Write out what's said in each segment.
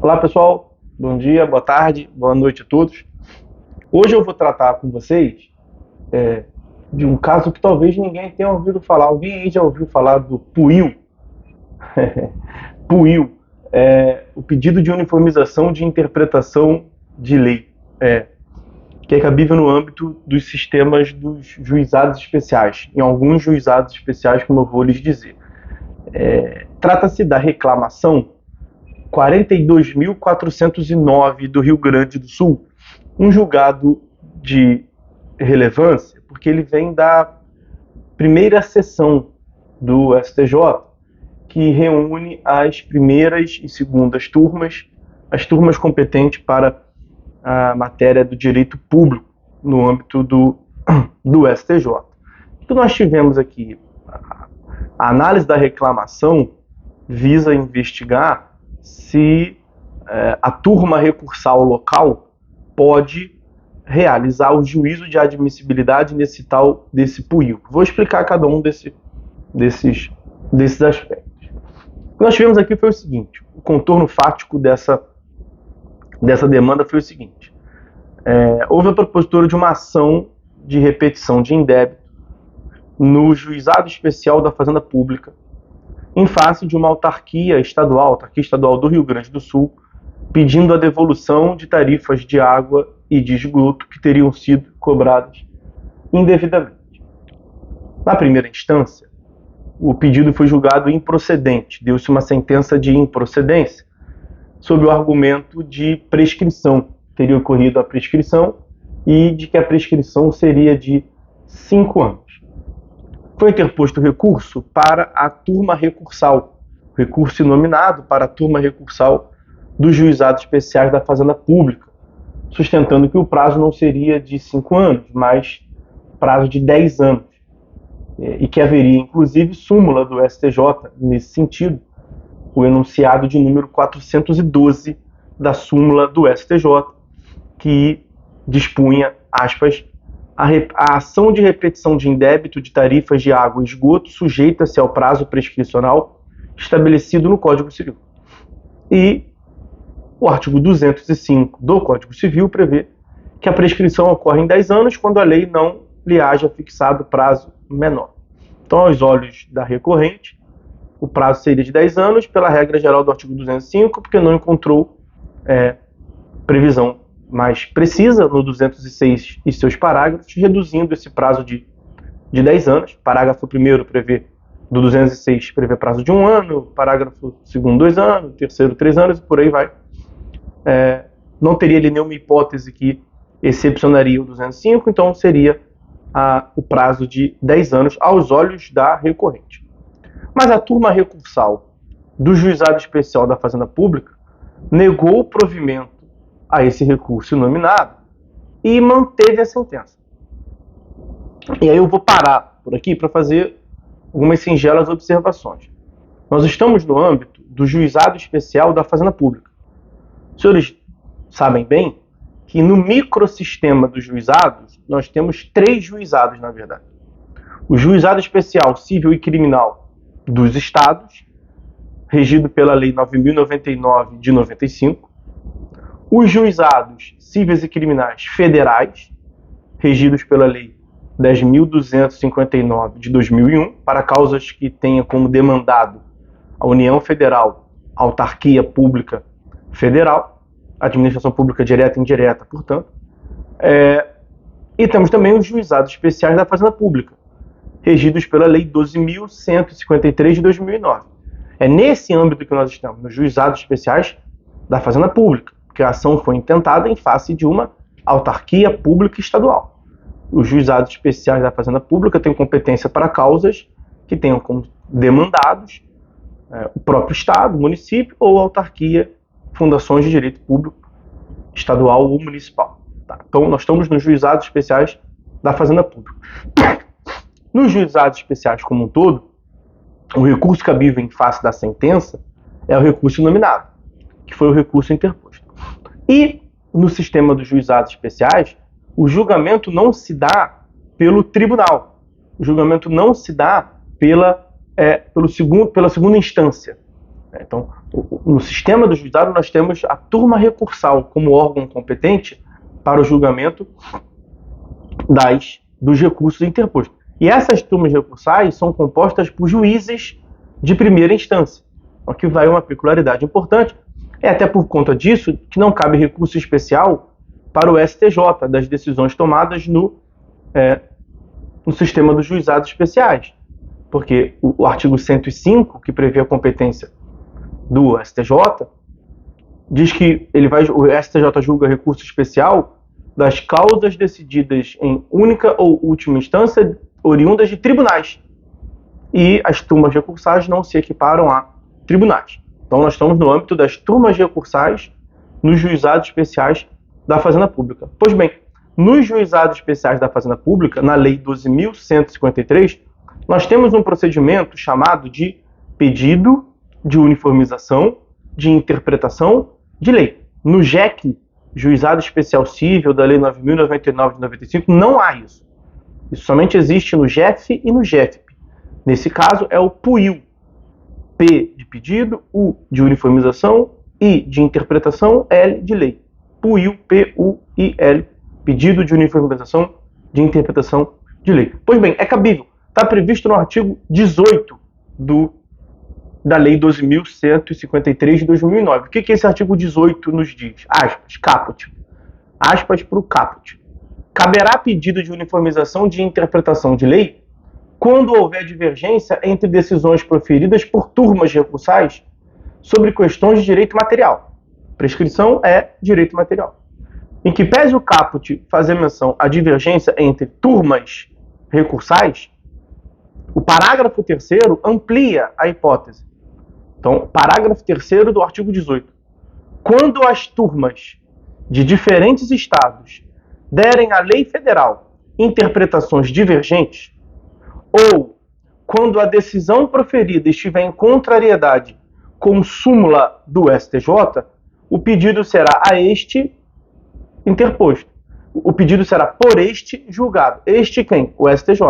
Olá pessoal, bom dia, boa tarde, boa noite a todos. Hoje eu vou tratar com vocês de um caso que talvez ninguém tenha ouvido falar. Alguém aí já ouviu falar do PUIL? PUIL é o pedido de uniformização de interpretação de lei, que é cabível no âmbito dos sistemas dos juizados especiais, em alguns juizados especiais, como eu vou lhes dizer. Trata-se da reclamação 42.409 do Rio Grande do Sul, um julgado de relevância, porque ele vem da primeira sessão do STJ, que reúne as primeiras e segundas turmas, as turmas competentes para a matéria do direito público no âmbito do STJ. Então nós tivemos aqui a análise da reclamação visa investigar se a turma recursal local pode realizar o juízo de admissibilidade desse PUIL. Vou explicar cada um desses aspectos. O que nós tivemos aqui foi o seguinte: o contorno fático dessa demanda foi o seguinte: houve a propositura de uma ação de repetição de indébito no Juizado Especial da Fazenda Pública, em face de uma autarquia estadual do Rio Grande do Sul, pedindo a devolução de tarifas de água e de esgoto que teriam sido cobradas indevidamente. Na primeira instância, o pedido foi julgado improcedente, deu-se uma sentença de improcedência, sob o argumento de prescrição. Teria ocorrido a prescrição e de que a prescrição seria de 5 anos. Foi interposto recurso para a turma recursal, recurso inominado para a turma recursal dos juizados especiais da Fazenda Pública, sustentando que o prazo não seria de 5 anos, mas prazo de 10 anos, e que haveria, inclusive, súmula do STJ nesse sentido, o enunciado de número 412 da súmula do STJ, que dispunha, aspas, a ação de repetição de indébito de tarifas de água e esgoto sujeita-se ao prazo prescricional estabelecido no Código Civil. E o artigo 205 do Código Civil prevê que a prescrição ocorre em 10 anos quando a lei não lhe haja fixado prazo menor. Então, aos olhos da recorrente, o prazo seria de 10 anos, pela regra geral do artigo 205, porque não encontrou previsão mais precisa no 206 e seus parágrafos, reduzindo esse prazo de 10 anos. Parágrafo 1º prevê, do 206, prevê prazo de 1 ano, parágrafo 2º 2 anos, terceiro 3 anos, e por aí vai. Não teria ali nenhuma hipótese que excepcionaria o 205, então seria o prazo de 10 anos aos olhos da recorrente. Mas a turma recursal do Juizado Especial da Fazenda Pública negou o provimento a esse recurso inominado e manteve a sentença. E aí eu vou parar por aqui para fazer algumas singelas observações. Nós estamos no âmbito do Juizado Especial da Fazenda Pública. Os senhores sabem bem que no microsistema dos juizados, nós temos 3 juizados, na verdade. O Juizado Especial Civil e Criminal dos Estados, regido pela Lei 9.099 de 95, os juizados cíveis e criminais federais, regidos pela Lei 10.259 de 2001, para causas que tenha como demandado a União Federal, a Autarquia Pública Federal, Administração Pública Direta e Indireta, portanto. E temos também os juizados especiais da Fazenda Pública, regidos pela Lei 12.153 de 2009. É nesse âmbito que nós estamos, nos juizados especiais da Fazenda Pública, porque a ação foi intentada em face de uma autarquia pública estadual. Os juizados especiais da Fazenda Pública têm competência para causas que tenham como demandados o próprio Estado, o município ou a autarquia, fundações de direito público estadual ou municipal. Tá? Então, nós estamos nos juizados especiais da Fazenda Pública. Nos juizados especiais como um todo, o recurso cabível em face da sentença é o recurso inominado, que foi o recurso interposto. E no sistema dos juizados especiais, o julgamento não se dá pelo tribunal. O julgamento não se dá pela segunda instância. Então, no sistema do juizado, nós temos a turma recursal como órgão competente para o julgamento dos recursos interpostos. E essas turmas recursais são compostas por juízes de primeira instância. Aqui vai uma peculiaridade importante. É até por conta disso que não cabe recurso especial para o STJ das decisões tomadas no sistema dos juizados especiais. Porque o artigo 105, que prevê a competência do STJ, diz que o STJ julga recurso especial das causas decididas em única ou última instância oriundas de tribunais. E as turmas recursais não se equiparam a tribunais. Então nós estamos no âmbito das turmas recursais nos juizados especiais da Fazenda Pública. Pois bem, nos juizados especiais da Fazenda Pública, na Lei 12.153, nós temos um procedimento chamado de pedido de uniformização, de interpretação de lei. No JEC, Juizado Especial Cível da Lei 9.099 de 95, não há isso. Isso somente existe no JEF e no JEFP. Nesse caso é o PUIL. P de pedido, U de uniformização, I de interpretação, L de lei. PUIL, P-U-I-L. Pedido de uniformização, de interpretação de lei. Pois bem, é cabível. Está previsto no artigo 18 da Lei 12.153 de 2009. O que esse artigo 18 nos diz? Aspas, caput. Aspas para o caput. Caberá pedido de uniformização de interpretação de lei quando houver divergência entre decisões proferidas por turmas recursais sobre questões de direito material. Prescrição é direito material. Em que pese o caput fazer menção à divergência entre turmas recursais, o parágrafo 3º amplia a hipótese. Então, parágrafo 3º do artigo 18. Quando as turmas de diferentes estados derem à lei federal interpretações divergentes, ou quando a decisão proferida estiver em contrariedade com súmula do STJ, o pedido será a este interposto. O pedido será por este julgado. Este quem? O STJ.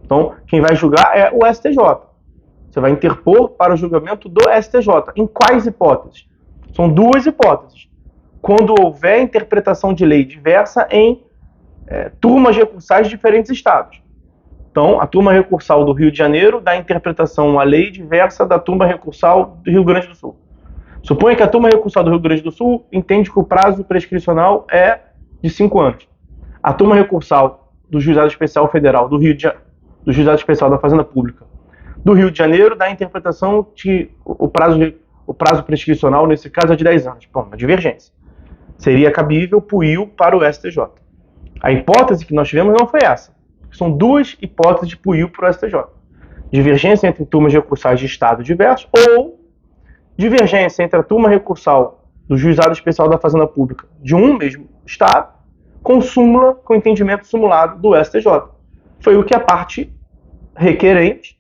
Então, quem vai julgar é o STJ. Você vai interpor para o julgamento do STJ. Em quais hipóteses? São duas hipóteses. Quando houver interpretação de lei diversa em turmas recursais de diferentes estados. Então, a turma recursal do Rio de Janeiro dá interpretação à lei diversa da turma recursal do Rio Grande do Sul. Suponha que a turma recursal do Rio Grande do Sul entende que o prazo prescricional é de 5 anos. A turma recursal do Juizado Especial Federal do Juizado Especial da Fazenda Pública do Rio de Janeiro dá a interpretação que o prazo prescricional, nesse caso, é de 10 anos. Bom, uma divergência. Seria cabível PUIL para o STJ. A hipótese que nós tivemos não foi essa. São duas hipóteses de PUIL para o STJ. Divergência entre turmas recursais de estados diversos ou divergência entre a turma recursal do Juizado Especial da Fazenda Pública de um mesmo estado com súmula, com entendimento simulado do STJ. Foi o que a parte requerente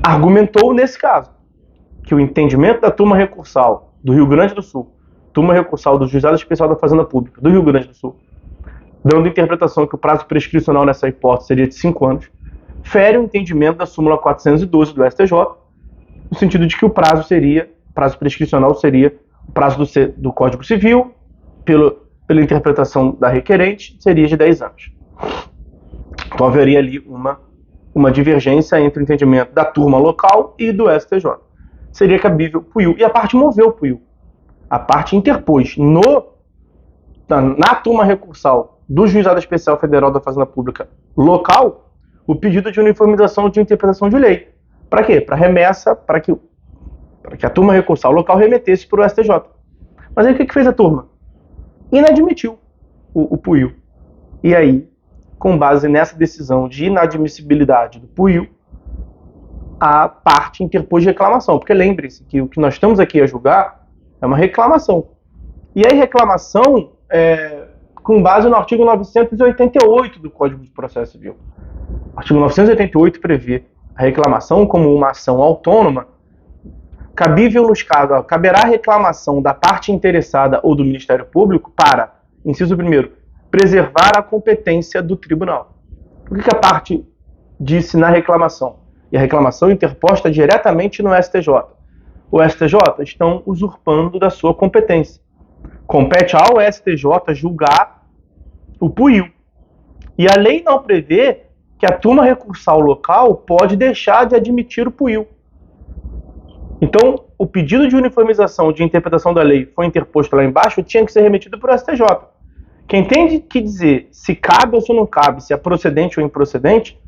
argumentou nesse caso, que o entendimento da turma recursal do Rio Grande do Sul, turma recursal do Juizado Especial da Fazenda Pública do Rio Grande do Sul, dando interpretação que o prazo prescricional nessa hipótese seria de 5 anos, fere o entendimento da súmula 412 do STJ, no sentido de que o prazo prescricional seria o prazo do Código Civil, pela interpretação da requerente, seria de 10 anos. Então haveria ali uma divergência entre o entendimento da turma local e do STJ. Seria cabível PUIL. E a parte moveu o PUIL. A parte interpôs na turma recursal do Juizado Especial Federal da Fazenda Pública local o pedido de uniformização de interpretação de lei. Para quê? Para remessa, para que a turma recursal local remetesse para o STJ. Mas aí o que fez a turma? Inadmitiu o PUIL. E aí, com base nessa decisão de inadmissibilidade do PUIL, a parte interpôs reclamação. Porque lembre-se que o que nós estamos aqui a julgar é uma reclamação. E aí reclamação com base no artigo 988 do Código de Processo Civil. O artigo 988 prevê a reclamação como uma ação autônoma, cabível nos casos, caberá a reclamação da parte interessada ou do Ministério Público para, inciso 1º, preservar a competência do tribunal. O que a parte disse na reclamação? e a reclamação interposta diretamente no STJ. O STJ estão usurpando da sua competência. Compete ao STJ julgar o PUIU. E a lei não prevê que a turma recursal local pode deixar de admitir o PUIU. Então, o pedido de uniformização de interpretação da lei foi interposto lá embaixo, tinha que ser remetido para o STJ. Quem tem que dizer se cabe ou se não cabe, se é procedente ou improcedente,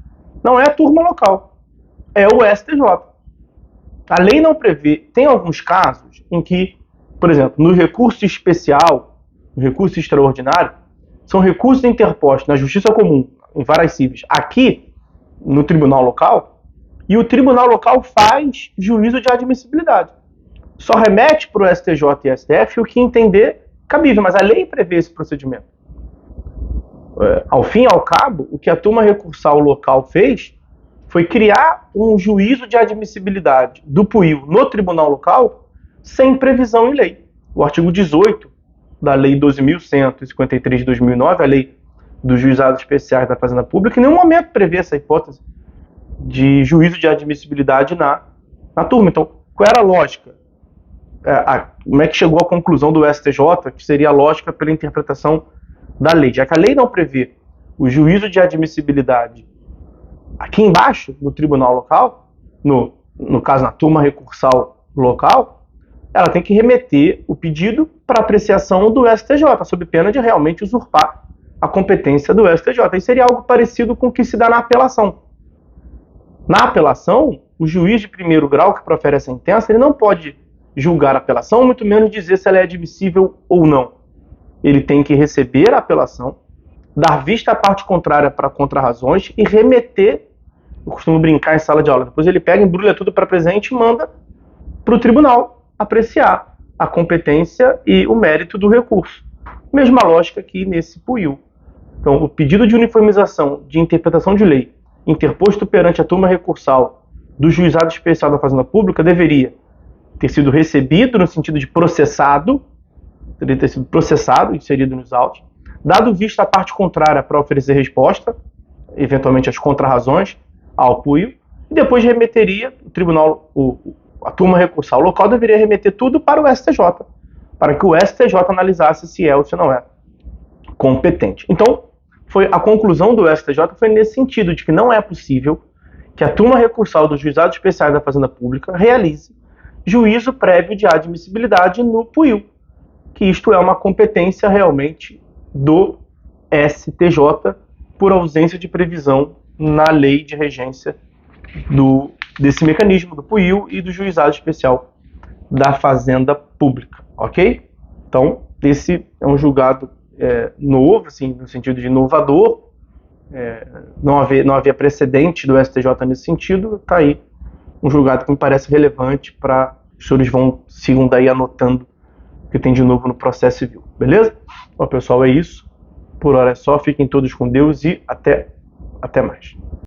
não é a turma local, é o STJ. A lei não prevê, tem alguns casos em que, por exemplo, no recurso especial, no recurso extraordinário, são recursos interpostos na Justiça Comum, em varas cíveis, aqui no Tribunal Local, e o Tribunal Local faz juízo de admissibilidade. Só remete para o STJ e STF o que entender cabível, mas a lei prevê esse procedimento. Ao fim e ao cabo, o que a turma recursal local fez foi criar um juízo de admissibilidade do PUIU no Tribunal Local sem previsão em lei. O artigo 18 da Lei 12.153 de 2009, a Lei dos Juizados Especiais da Fazenda Pública, em nenhum momento prevê essa hipótese de juízo de admissibilidade na turma. Então, qual era a lógica? Como é que chegou à conclusão do STJ, que seria a lógica pela interpretação da lei? Já que a lei não prevê o juízo de admissibilidade aqui embaixo, no tribunal local, no caso na turma recursal local, ela tem que remeter o pedido para apreciação do STJ, sob pena de realmente usurpar a competência do STJ. Isso seria algo parecido com o que se dá na apelação. Na apelação, o juiz de primeiro grau que profere a sentença, ele não pode julgar a apelação, muito menos dizer se ela é admissível ou não. Ele tem que receber a apelação, dar vista à parte contrária para contrarrazões e remeter, eu costumo brincar em sala de aula, depois ele pega, embrulha tudo para presente e manda para o tribunal apreciar a competência e o mérito do recurso. Mesma lógica aqui nesse PUIU. Então, o pedido de uniformização de interpretação de lei interposto perante a turma recursal do Juizado Especial da Fazenda Pública deveria ter sido recebido no sentido de processado, teria ter sido processado, inserido nos autos, dado vista à parte contrária para oferecer resposta, eventualmente as contrarrazões ao PUIU, e depois remeteria o tribunal, a turma recursal local deveria remeter tudo para o STJ, para que o STJ analisasse se é ou se não é competente. Então, a conclusão do STJ foi nesse sentido, de que não é possível que a turma recursal dos Juizados Especiais da Fazenda Pública realize juízo prévio de admissibilidade no PUIU, que isto é uma competência realmente do STJ por ausência de previsão na lei de regência desse mecanismo do PUIU e do Juizado Especial da Fazenda Pública, ok? Então, esse é um julgado novo, assim, no sentido de inovador, não havia precedente do STJ nesse sentido, está aí um julgado que me parece relevante para os senhores sigam daí anotando o que tem de novo no processo civil, beleza? Bom, pessoal, é isso. Por hora é só, fiquem todos com Deus e até mais.